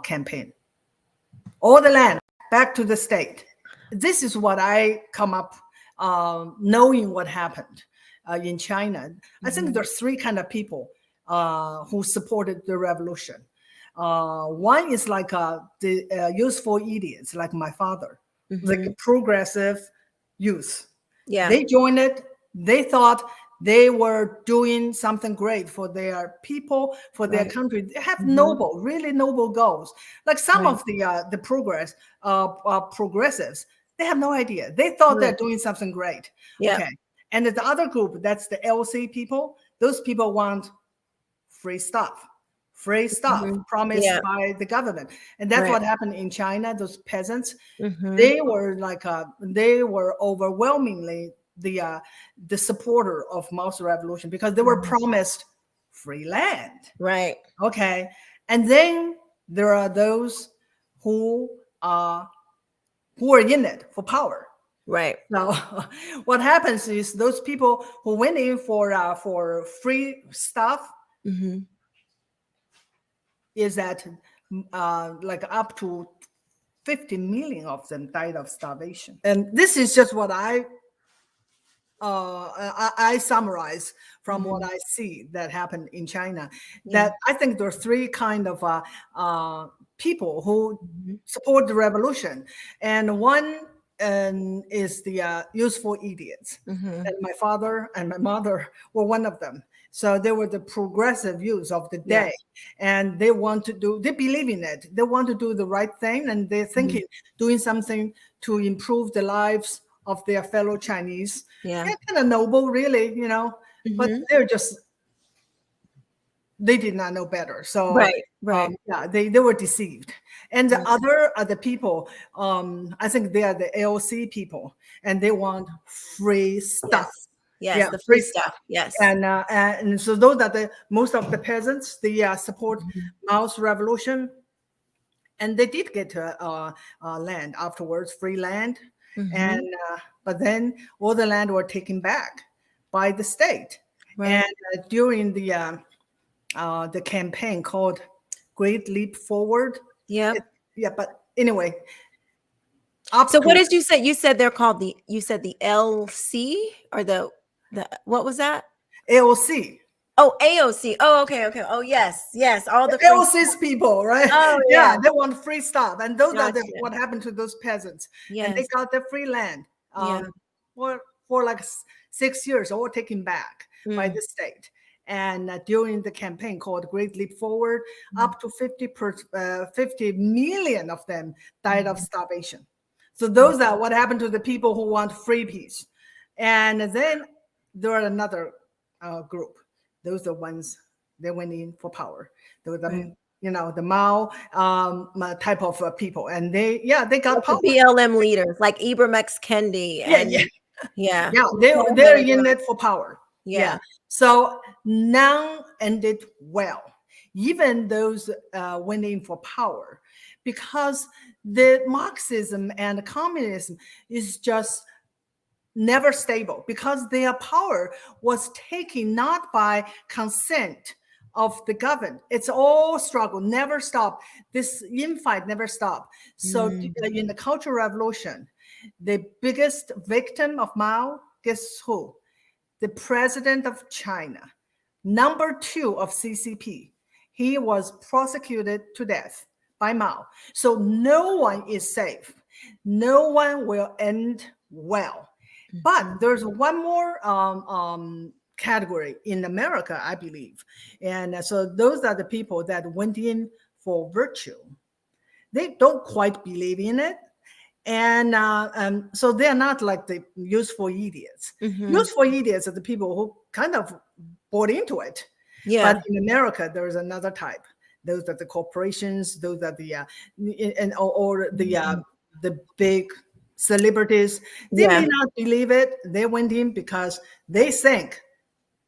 A: campaign. All the land back to the state. This is what I come up knowing what happened in China. I think there's three kind of people who supported the revolution. One is like the useful idiots, like my father, like a progressive youth.
E: Yeah.
A: They joined it. They thought they were doing something great for their people, for their country. They have really noble goals. Like some of the progressives, they have no idea. They thought they're doing something great.
E: Yeah.
A: Okay. And the other group, that's the LC people. Those people want free stuff promised by the government. And that's what happened in China. Those peasants, they were they were overwhelmingly the supporter of Mao's revolution because they were promised free land.
E: Right.
A: Okay. And then there are those who are in it for power.
E: Right.
A: So what happens is those people who went in for free stuff is that up to 50 million of them died of starvation. And this is just what I summarize from what I see that happened in China. That I think there are three kind of people who support the revolution, and one is the useful idiots. And my father and my mother were one of them. So they were the progressive youth of the day, and they believe in it. They want to do the right thing, and they're thinking doing something to improve the lives of their fellow Chinese.
E: Yeah.
A: They're kind of noble, really, but they did not know better. So they were deceived. And the other people, I think they are the AOC people, and they want free stuff.
E: Yes, the free stuff. Yes.
A: And so those are most of the peasants, they support Mao's revolution. And they did get land afterwards, free land. And but then all the land were taken back by the state. And during the campaign called Great Leap Forward. But anyway.
E: So what did you say? You said they're called the LC or the what was that?
A: AOC.
E: Oh, AOC. Oh, okay. Oh, yes. All the
A: AOC's people, right?
E: Oh,
A: yeah. They want free stuff, and those are what happened to those peasants.
E: Yes.
A: And they got their free land for like 6 years, all taken back by the state. And during the campaign called Great Leap Forward, up to 50 million of them died of starvation. So those are what happened to the people who want free peace. And then there are another group. Those are the ones they went in for power. They were the the Mao type of people, and they got power.
E: The BLM leaders like Ibram X. Kendi.
A: They're in it for power.
E: Yeah.
A: So now ended well. Even those went in for power, because the Marxism and communism is just never stable, because their power was taken not by consent of the governed. It's all struggle, never stop. This infight never stop. So in the Cultural Revolution, the biggest victim of Mao, guess who? The president of China, number 2 of CCP. He was prosecuted to death by Mao. So no one is safe. no one will end well. But
E: Mhm.
A: there's one more category in America, I believe. And so those are the people that went in for virtue. They don't quite believe in it. And so they're not like the useful idiots.
E: Mhm.
A: Useful idiots are the people who kind of bought into it. But
E: Yeah.
A: in America, there is another type. Those are the corporations. Those are the or
E: Mhm.
A: the big celebrities. They may
E: Yeah.
A: not believe it. They went in because they think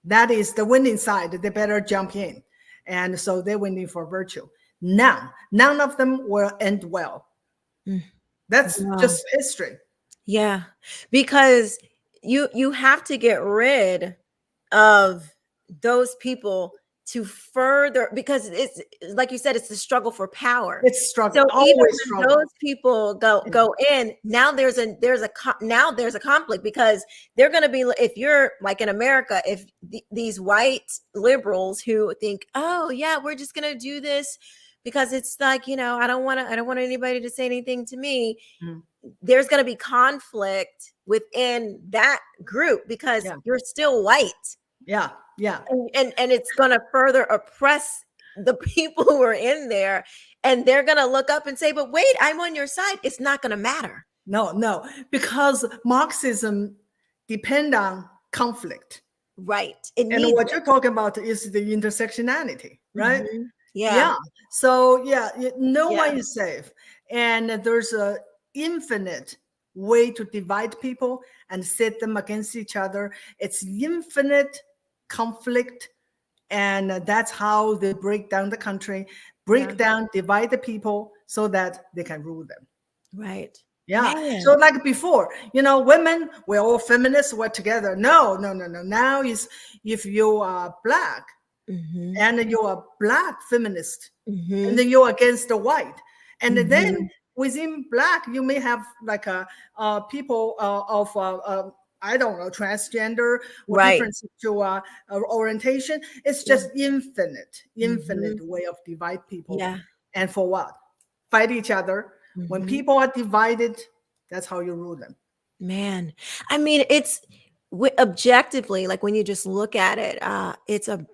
A: that is the winning side. They better jump in, and so they went in for virtue. Now, none of them will end well.
E: Mm.
A: That's
E: Wow.
A: just history.
E: Yeah. Because you have to get rid of those people to further, because it's like you said, it's the struggle for power.
A: It's struggle,
E: So even
A: always
E: when those
A: struggle.
E: people
A: Yeah.
E: go in, now now there's a conflict, because they're going to be, if you're like in America, if these white liberals who think, oh yeah, we're just going to do this because it's like, I don't want anybody to say anything to me,
A: Mm.
E: there's going to be conflict within that group because
A: Yeah.
E: you're still white,
A: Yeah. Yeah.
E: and it's going to further oppress the people who are in there, and they're going to look up and say, but wait, I'm on your side. It's not going to matter.
A: No, no, because Marxism depend on conflict.
E: Right. It
A: And
E: needs
A: what you're talking about is the intersectionality,
E: it.
A: right?
E: Yeah.
A: Yeah. So yeah, no
E: Yeah.
A: one is safe. And there's a infinite way to divide people and set them against each other. It's infinite conflict. And that's how they break down the country,
E: Yeah.
A: break down, divide the people so that they can rule them.
E: Right.
A: Yeah. So
E: Man.
A: like before, women, we're all feminists, we're together. No, no, no, no. Now is if you are black
E: Mm-hmm.
A: and you're a black feminist and
E: Mm-hmm.
A: then you're against the white. And then
E: Mm-hmm.
A: within black, you may have like people of I don't know, transgender or
E: Right.
A: different sexual orientation. It's
E: Yeah.
A: just infinite
E: Mm-hmm.
A: way of divide people.
E: Yeah.
A: And for what? Fight each other. When
E: Mm-hmm.
A: people are divided, that's how you rule them.
E: Man, I mean, it's objectively, like when you just look at it, it's a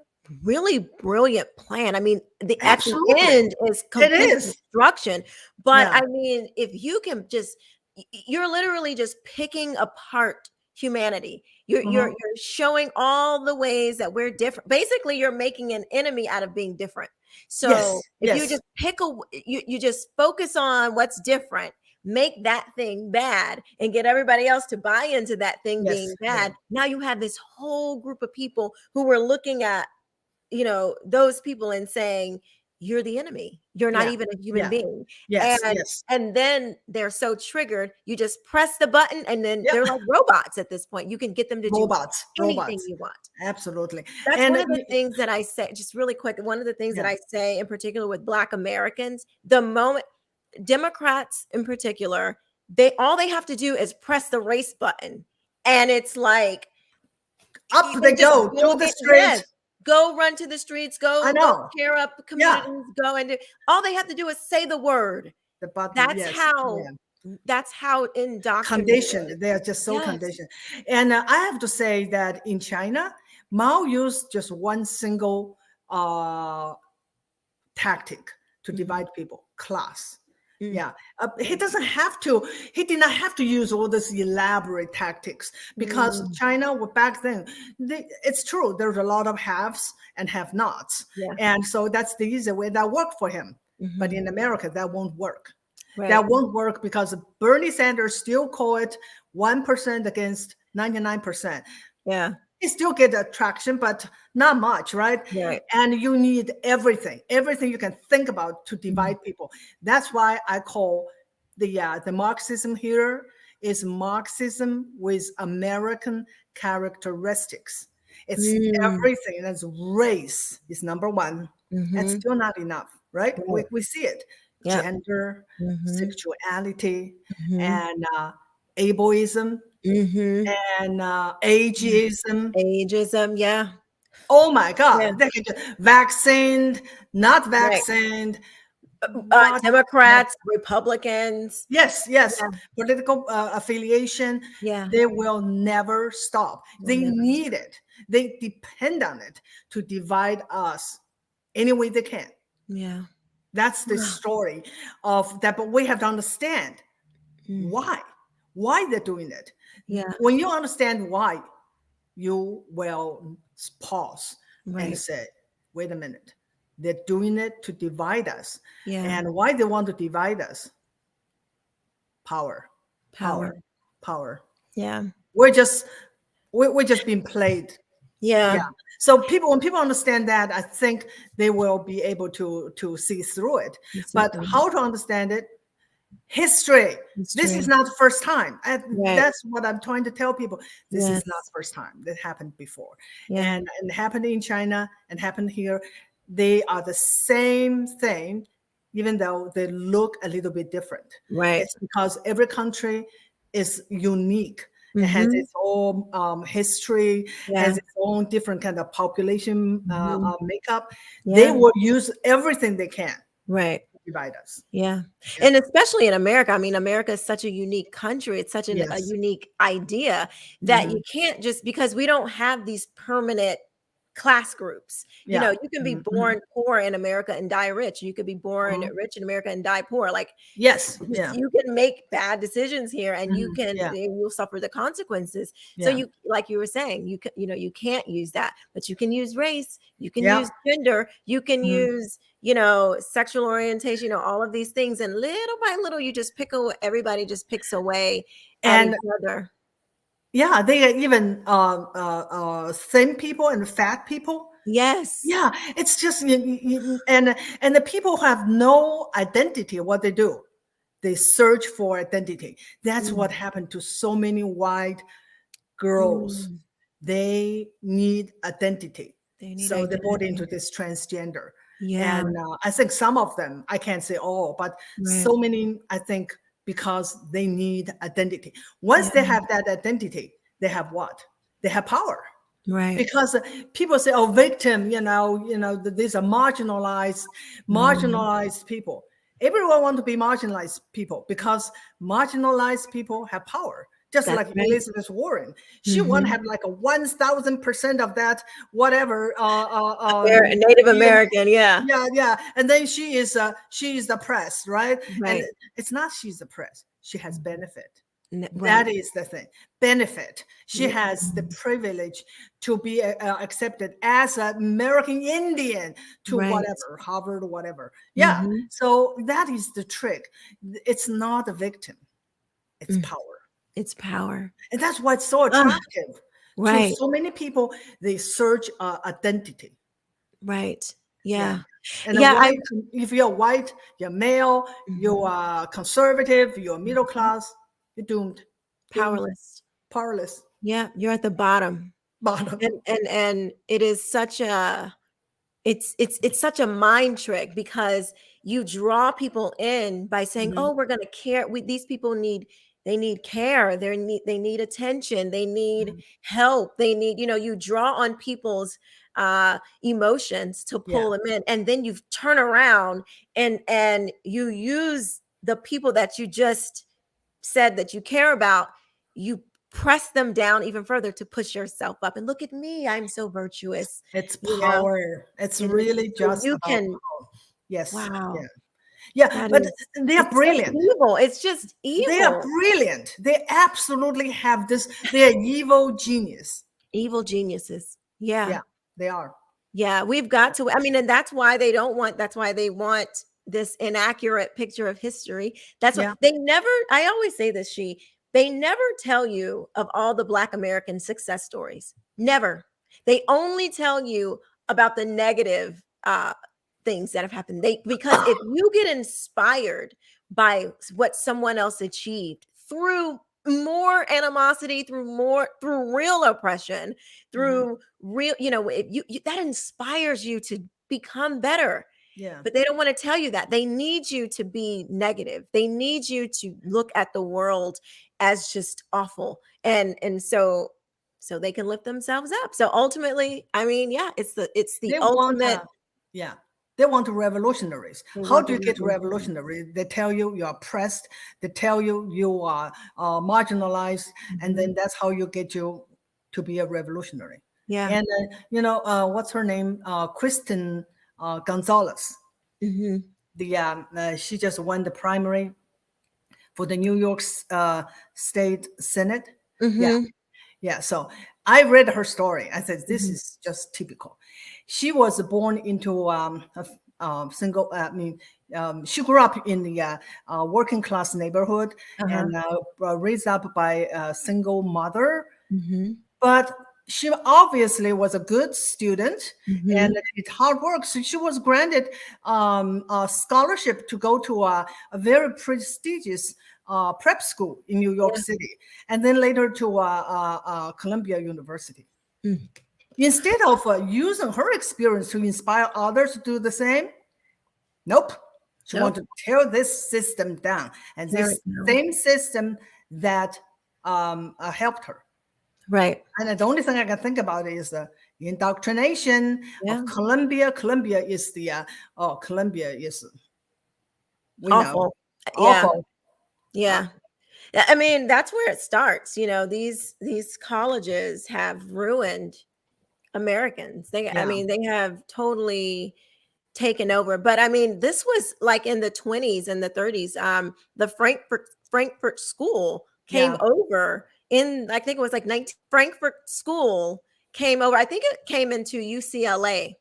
E: really brilliant plan. I mean, at the
A: Absolutely.
E: end is
A: It
E: complete
A: is.
E: destruction. But
A: Yeah.
E: I mean, if you can just, you're literally just picking apart humanity.
A: Mhm.
E: You're showing all the ways that we're different. Basically, you're making an enemy out of being different. So
A: Yes.
E: if you
A: Yes.
E: just you just focus on what's different, make that thing bad, and get everybody else to buy into that thing being
A: Yes. Yeah.
E: bad. Now you have this whole group of people who were looking at, those people and saying, you're the enemy. You're not
A: Yeah.
E: even a human
A: Yeah.
E: being.
A: Yes.
E: And
A: Yes.
E: and then they're so triggered, you just press the button and then
A: Yeah.
E: they're like robots at this point. You can get them to do
A: Robots.
E: anything
A: Robots.
E: you want.
A: Absolutely.
E: That's
A: And
E: one of the things that I say, just really quick. One of the things that
A: yeah.
E: I say in particular with Black Americans, the moment Democrats in particular, they have to do is press the race button. And it's like
A: Up
E: you
A: they
E: can just
A: go to
E: go
A: the
E: in, yes,
A: street.
E: go run to the streets,
A: I
E: go
A: know.
E: tear up
A: Yeah.
E: communities, go and do, all they have to do is say the word.
A: The button.
E: That's
A: Yes.
E: how
A: Yeah.
E: indoctrinated.
A: Conditioned. They are just so
E: Yes.
A: conditioned. And I have to say that in China, Mao used just one single tactic to
E: Mhm.
A: divide people: class.
E: Mm.
A: Yeah, he doesn't have to. He did not have to use all these elaborate tactics because
E: Mm.
A: China, back then, it's true. There's a lot of haves and have-nots,
E: Yeah.
A: and so that's the easy way that worked for him. But
E: Mhm.
A: in America, that won't work.
E: Right.
A: That won't work because Bernie Sanders still call it 1% against 99%.
E: Yeah.
A: You still get attraction, but not much, right?
E: Right.
A: And you need everything you can think about to
E: Mhm.
A: divide people. That's why I call the Marxism here is Marxism with American characteristics. It's
E: Mm.
A: everything. That's race is number one, and
E: Mhm.
A: still not enough, right?
E: Right.
A: We see it:
E: Yep.
A: gender,
E: Mhm.
A: sexuality,
E: Mhm.
A: and ableism
E: Mhm.
A: and ageism.
E: Ageism, yeah.
A: Oh my
E: Yeah.
A: God, they can vaccinated, not
E: Right.
A: vaccinated, What?
E: Democrats, Republicans.
A: Yes,
E: Yeah,
A: political affiliation,
E: yeah,
A: they will never stop.
E: we'll
A: They
E: never.
A: need it. They depend on it to divide us any way they can.
E: Yeah.
A: That's the story of that. But we have to understand
E: Mm,
A: why they're doing it.
E: yeah.
A: When you understand why, you will pause and
E: Right.
A: say, wait a minute, they're doing it to divide us.
E: Yeah.
A: And why they want to divide us? Power,
E: Power.
A: power, power.
E: Yeah.
A: We're just we're just being played. Yeah.
E: Yeah.
A: So people, when people understand that, I think they will be able to see through it.
E: Let's see
A: But
E: through
A: how to understand it? History. This is
E: history.
A: not the first time. And
E: Right.
A: that's what I'm trying to tell people. This is not
E: Yes.
A: the first time. That happened before.
E: Yeah.
A: And happened in China and happened here. They are the same thing, even though they look a little bit different.
E: Right.
A: It's because every country is unique. It has
E: Mm-hmm.
A: its own history,
E: Yeah.
A: has its own different kind of population
E: Mm-hmm.
A: makeup. They
E: Yeah.
A: will use everything they can
E: Right.
A: to divide us.
E: Yeah.
A: Yeah.
E: And especially in America. I mean, America is such a unique country. It's such a
A: Yes.
E: unique idea that
A: Mhm.
E: you can't just because we don't have these permanent class groups. You
A: Yeah.
E: know, you can be
A: Mhm, mhm.
E: born poor in America and die rich. You could be born
A: Mhm.
E: rich in America and die poor. Like
A: Yes. Yeah.
E: you can make bad decisions here and
A: Mhm. Yeah.
E: you'll suffer the consequences. So
A: Yeah.
E: you, like you were saying, you can, you can't use that, but you can use race, you can
A: Yeah.
E: use gender, you can
A: Mhm.
E: use, sexual orientation, all of these things. And little by little, you just everybody just picks away at each
A: And
E: other.
A: yeah, they are even thin people and fat people.
E: Yes.
A: Yeah, it's just and the people who have no identity. What they do, they search for identity. That's what
E: Mm,
A: happened to so many white girls.
E: mm.
A: They need identity,
E: They need
A: so they bought into
E: identity.
A: this transgender.
E: Yeah.
A: And I think some of them, I can't say all, but
E: Right.
A: so many, I think, because they need identity. Once
E: Yeah.
A: they have that identity, they have what? They have power.
E: Right.
A: Because people say, "Oh, victim," these are
E: Mm,
A: marginalized people. Everyone want to be marginalized people because marginalized people have power. Just
E: that's
A: like
E: right.
A: Elizabeth Warren, she want to
E: Hmm.
A: have like a 1,000% of that whatever.
E: Native American. Yeah.
A: Yeah, and then she is the press, right? And
E: Right.
A: it's not she's the press. She has benefit.
E: Right.
A: That is the thing. Benefit. She
E: Yeah.
A: has the privilege to be accepted as an American Indian to
E: Right.
A: whatever, Harvard or whatever. Yeah.
E: Mhm.
A: So that is the trick. It's not a victim, it's
E: Mm,
A: power.
E: it's power.
A: And that's why it's so
E: Ah,
A: attractive to
E: right,
A: so many people. They search identity.
E: right.
A: Yeah.
E: Yeah.
A: And a
E: Yeah, I
A: white, if you're white, you're male, you
E: mhm,
A: are conservative, you're middle
E: mhm.
A: class, you're doomed, doomed,
E: Powerless.
A: powerless,
E: Yeah, you're at the bottom.
A: bottom.
E: And it is such a it's such a mind trick because you draw people in by saying,
A: Mhm,
E: "Oh, we're going to care. These people need care. They need attention. They need
A: mhm.
E: help. They need, you draw on people's emotions to
A: Yeah,
E: pull them in, and then you turn around and you use the people that you just said that you care about, you press them down even further to push yourself up. And look at me, I'm so virtuous,
A: it's
E: you know.
A: power. It's
E: And
A: really
E: so
A: just
E: you
A: about
E: can,
A: power. Yes, yeah,
E: wow,
A: yeah.
E: that
A: But
E: is,
A: they are
E: it's so
A: brilliant.
E: evil. It's just
A: They are
E: evil.
A: brilliant. They absolutely have this. They are evil genius.
E: Evil geniuses. Yeah.
A: Yeah, they are.
E: Yeah, we've got to. I mean, and that's why they want this inaccurate picture of history. That's what
A: Yeah,
E: they never, I always say this, they never tell you of all the Black American success stories. Never. They only tell you about the negative things that have happened. Because if you get inspired by what someone else achieved through more animosity, through real oppression,
A: mhm,
E: through real, if that inspires you to become better.
A: yeah.
E: But they don't want to tell you that. They need you to be negative. They need you to look at the world as just awful. And so they can lift themselves up. So ultimately, I mean, yeah, it's the
A: They want
E: ultimate.
A: to. Yeah, They want revolutionaries.
E: They
A: How
E: want
A: do
E: the
A: you get
E: revolution.
A: revolutionary? They tell you you're oppressed. They tell you you are marginalized, and then that's how you get you to be a revolutionary.
E: Yeah.
A: And what's her name? Kristen Gonzalez.
E: Hmm.
A: She just won the primary for the New York State Senate. Yeah,
E: Hmm.
A: yeah. So I read her story. I said, this
E: Hmm.
A: is just typical. She was born into single. She grew up in the working class neighborhood
E: Uh-huh.
A: and raised up by a single mother.
E: Hmm.
A: But she obviously was a good student
E: Hmm.
A: and did hard work. So she was granted a scholarship to go to a very prestigious prep school in New York
E: Yeah.
A: City, and then later to Columbia University.
E: Mm.
A: Instead of using her experience to inspire others to do the same, nope. She
E: Nope.
A: wanted to tear this system down, and
E: Tear
A: this
E: it down.
A: same system that helped her.
E: Right.
A: And the only thing I can think about is the indoctrination
E: Yeah.
A: of Columbia. Columbia is Columbia is, we know,
E: Awful. Yeah.
A: awful.
E: Yeah. I mean, that's where it starts. These colleges have ruined Americans. I
A: Yeah.
E: mean, they have totally taken over. But I mean, this was like in the 20s and the 30s. The Frankfurt School came
A: Yeah.
E: over in, I think it was like 19 Frankfurt School came over. I think it came into UCLA,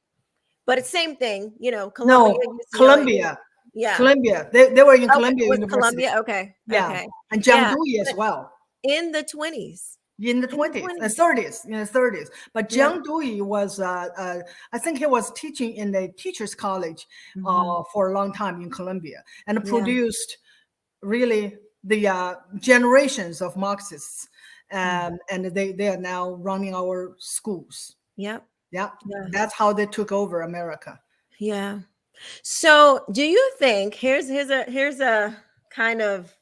E: but it's same thing, Columbia,
A: No,
E: UCLA.
A: Columbia.
E: Yeah.
A: Columbia. They were in
E: Okay.
A: Columbia
E: Was
A: University.
E: Columbia? Okay.
A: Yeah.
E: Okay.
A: And John
E: Yeah.
A: Dewey as
E: But
A: well.
E: in the 20s.
A: In the
E: In the
A: 20s and
E: 20s.
A: 30s, in the 30s. But
E: Yeah.
A: John Dewey was, I think he was teaching in the teachers college
E: Mhm.
A: for a long time in Columbia and
E: Yeah.
A: produced really the generations of Marxists.
E: Mm.
A: And they are now running our schools.
E: Yep.
A: Yeah,
E: Yes.
A: that's how they took over America.
E: Yeah. So, do you think here's a kind of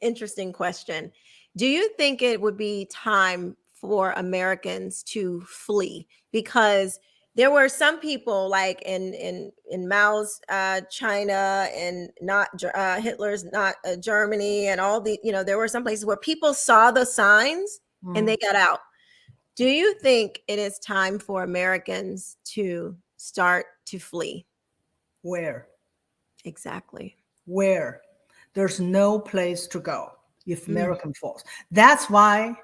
E: interesting question. Do you think it would be time for Americans to flee? Because there were some people like in Mao's China and not Hitler's not Germany and all the there were some places where people saw the signs and
A: Mm.
E: they got out. Do you think it is time for Americans to start to flee?
A: Where?
E: Exactly.
A: Where? There's no place to go if
E: Mm,
A: America falls. That's why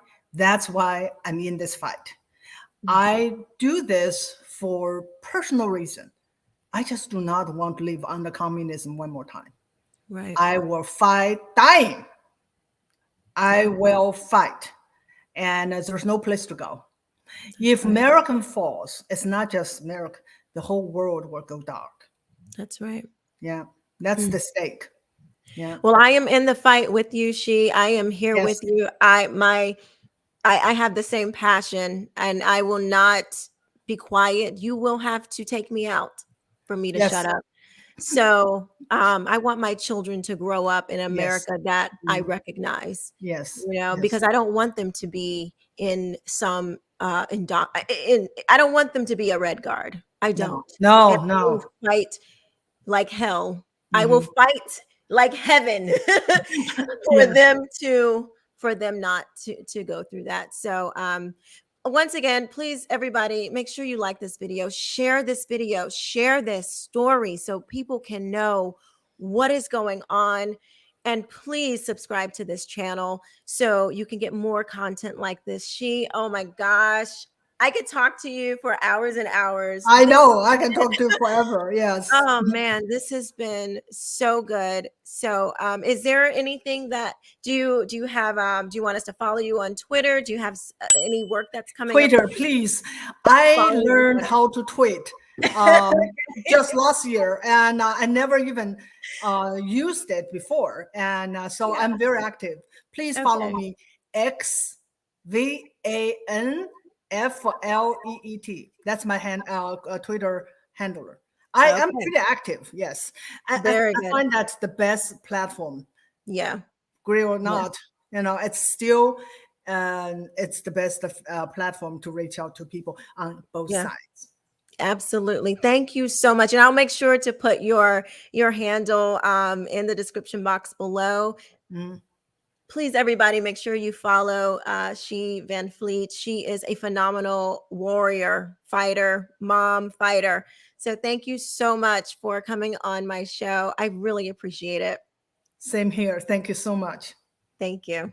A: I'm in this fight.
E: mm,
A: I do this for personal reason. I just do not want to live under communism one more time.
E: right.
A: I will fight dying. I
E: Yeah,
A: will fight. And there's no place to go.
E: that's
A: If
E: right.
A: America falls, it's not just America, the whole world will go dark.
E: That's right.
A: Yeah, that's
E: Mm.
A: the stake. Yeah.
E: Well, I am in the fight with you, She. I am here
A: Yes.
E: with you. I have the same passion and I will not be quiet. You will have to take me out for me to
A: Yes.
E: shut up. So I want my children to grow up in
A: Yes.
E: America that I
A: Mm.
E: recognize,
A: Yes.
E: because
A: Yes.
E: I don't want them to be in some I don't want them to be a red guard. I
A: No.
E: don't. And
A: No.
E: I will
A: No.
E: fight like hell. I will
A: Mhm.
E: fight like heaven for
A: Yes.
E: them not to go through that. So once again, please everybody make sure you like this video, share this story so people can know what is going on, and please subscribe to this channel so you can get more content like this. Oh my gosh, I could talk to you for hours and hours.
A: I know. I can talk to you forever. Yes.
E: Oh man, this has been so good. So, is there anything that do you have? Do you want us to follow you on Twitter? Do you have any work that's coming up?
A: Twitter, please. I
E: Follow you on
A: learned
E: Twitter.
A: how to tweet um, just last year, and I never even used it before. And so
E: Yeah.
A: I'm very active. Please follow
E: Okay.
A: me. XVANFLEET. That's my Twitter handler. I'm
E: Okay.
A: pretty active. Yes,
E: Very
A: I
E: good.
A: find that's the best platform,
E: Yeah.
A: agree or
E: Yeah.
A: not. It's still it's the best platform to reach out to people on both
E: Yeah.
A: sides.
E: Absolutely. Thank you so much. And I'll make sure to put your handle in the description box below.
A: Mm.
E: Please, everybody, make sure you follow She Van Fleet. She is a phenomenal warrior, fighter, mom, fighter. So thank you so much for coming on my show. I really appreciate it.
A: Same here. Thank you so much.
E: Thank you.